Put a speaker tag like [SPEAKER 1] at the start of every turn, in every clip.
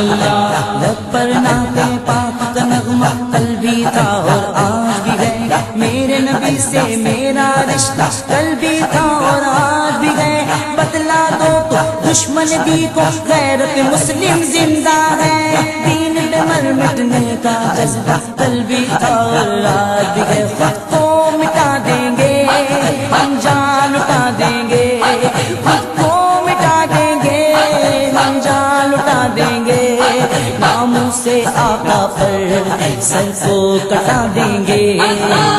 [SPEAKER 1] اللہ.
[SPEAKER 2] لب پر ناطے پاک کا نغمہ کل بھی تھا اور آج بھی ہے. میرے نبی سے میرا رشتہ کل بھی تھا اور آج بھی ہے. بتلا دو تو دشمن دی کو غیرت مسلم زندہ ہے. دین پہ مر مٹنے کا جذبہ کل بھی تھا اور آج بھی ہے. خود کو مٹا دیں گے ہم جان لٹا دیں گے. خود کو مٹا دیں گے ہم جان لٹا دیں گے. ناموں سے آقا پر سر کو کٹا دیں گے.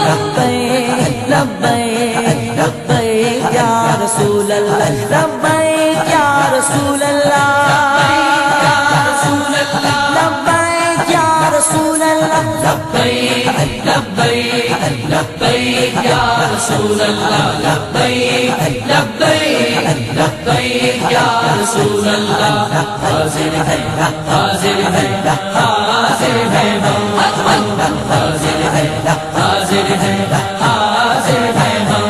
[SPEAKER 2] لبیک لبیک لبیک یا رسول اللہ. لبیک یا رسول اللہ. لبیک یا رسول اللہ.
[SPEAKER 1] لبیک لبیک لبیک یا رسول اللہ. لبیک لبیک لبیک یا رسول اللہ. حاضر ہے حاضر ہے حاضر ہے ہم. حاضر ہے حاضر ہے حاضر ہے ہم.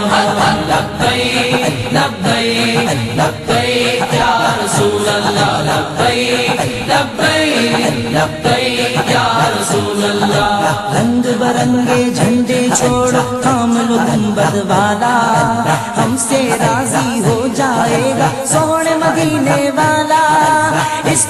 [SPEAKER 1] لبیک لبیک لبیک یا رسول اللہ. لبیک لبیک لبیک یا رسول اللہ.
[SPEAKER 2] رنگ برنگے جھنڈے چھوڑو تھام لو گنبد والا. ہم سے راضی ہو جائے گا سونے مدینے والا. اس